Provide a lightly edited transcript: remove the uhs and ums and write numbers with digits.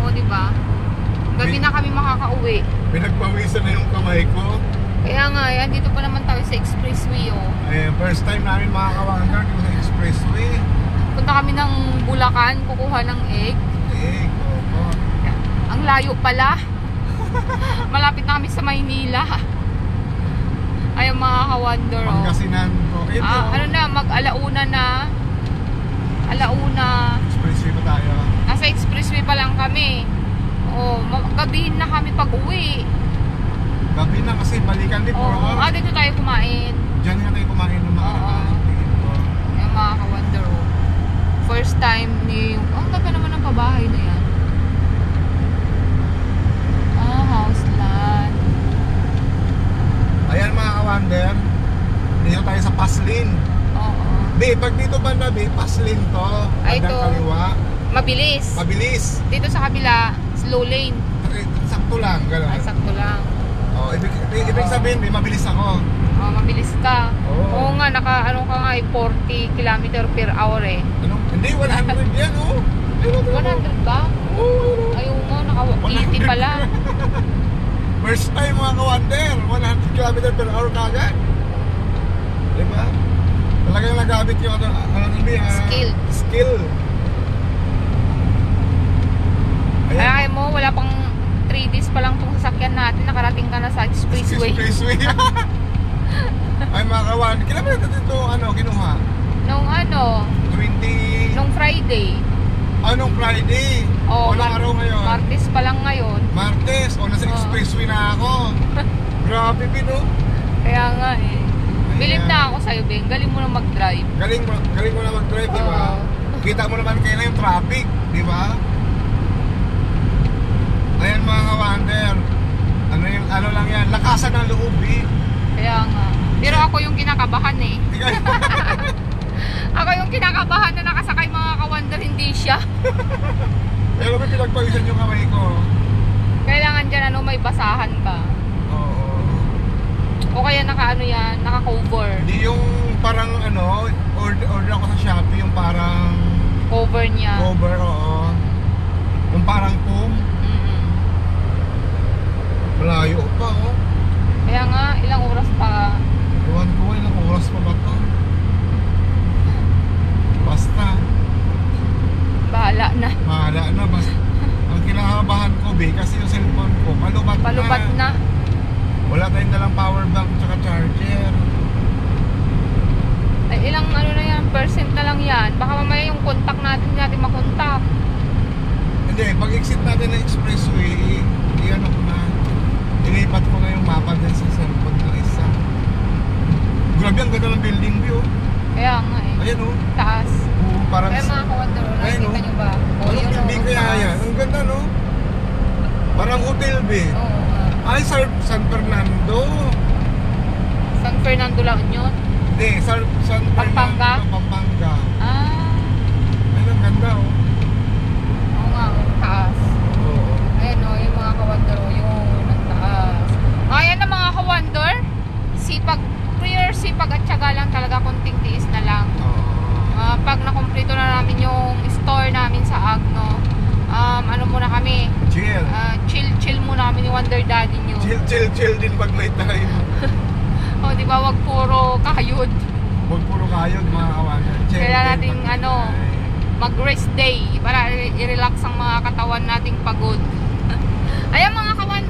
Oo, di ba? Gabi na kami makakauwi. Pinagpawisan na yung kamay ko. Kaya nga, yan, dito pa naman tayo sa expressway, oh. Eh, first time namin makakawander dito sa expressway. Punta kami ng Bulacan, kukuha ng egg. Egg, oo. Ang layo pala. Malapit na kami sa Maynila. Ay, mga ka-wonder, oh. Pangasinan ko. Ano na, mag-alauna na. Alauna. Expressway pa tayo. Nasa expressway pa lang kami. Oh, gabihin na kami pag-uwi. Gabi na kasi balikan din po. Dito tayo kumain. Diyan nga tayo kumain ng mga Yung mga ka-wonder, oh. First time ni... Ang ganda naman ng pabahay na yan. House land. Ayan mga ka-wonder. Dito tayo sa Paslin. Oo. Be, pag dito banda, be, Paslin to. Ay, bandang ito. kaliwa. Mabilis. Mabilis. Dito sa kabila, slow lane. Sakto lang, gano'n. Ay, sakto lang. Oh, ibig sabihin, be, mabilis ako. Oh, mabilis ka. Oo. Oo nga, ano ka nga, 40 km per hour eh. Ano? Hindi, 100 yan, oh. 100 ba? Oo. Ayaw mo, naka-80 pala. First time mga ka-wonder, 100 km per hour kagad. Diba? Talagang nagabit yung skill. Kaya mo, wala pang 3 days pa lang itong sasakyan natin, nakarating ka na sa expressway. Ay mga ka-wonder, kailan ba natin ito kinuha? Nung Friday. Nung Friday? Oh, Anong araw ngayon? Martes pa lang ngayon. Martes? Nasa expressway na ako. Grabe, Pino. Kaya nga eh. Bilib na ako sa'yo, Ben. Galing mo na mag-drive. Galing mo na mag-drive, di ba? Kita mo naman kailan yung traffic, di ba? Ayan mga ka-wonder. Ano lang yan? Lakasan ng loob, eh. Kaya nga. Pero ako yung kinakabahan eh. Ako yung kinakabahan na nakasakay mga ka-wonder, hindi siya. Pero may pinagpawisan yung kamay ko. Kailangan dyan may basahan ka. Oo. O kaya naka-cover. Hindi yung parang order ako sa Shopee, yung parang cover niya. Cover, oo. Yung parang foam. Malayo pa, oh. Kaya nga, ilang oras pa. Iwan ko, ilang oras pa ba ito? Basta. Bahala na. Basta. Ang kinakabahan ko, kasi yung cellphone ko, palubat na. Wala tayong dalang power bank tsaka charger. Ay, ilang na yan, percent na lang yan. Baka mamaya yung contact natin makontak. Hindi, pag exit natin ng expressway, ilipat ko na yung mapa din sa cellphone ng isa. Grabe, ang ganda ng building view. Kaya nga eh. Ayan, oh. Taas. Parang kaya mga ka-wonder, nakikita nyo ba? Anong building kaya yan? Ang ganda, no? Parang hotel, be. Oo. Ay, San Fernando. San Fernando lang yun? Hindi, San Pampanga? Pampanga. Ay, ang ganda, oh. Oo nga, taas. Oo. Ayan, oh, yung mga ka-wonder, yung nagtaas. Ayan na mga ka-wonder. Sipag at syaga lang talaga, konting tiis na lang. Pag nakumplito na namin yung store namin sa Agno, muna kami? Chill muna kami ni Wonder Daddy nyo. Chill din pag may time. O, di ba, wag puro kayod. Wag puro kayod, mga kawanan. Kaya natin, mag-rest day para i-relax ang mga katawan nating pagod. Ayan mga kawan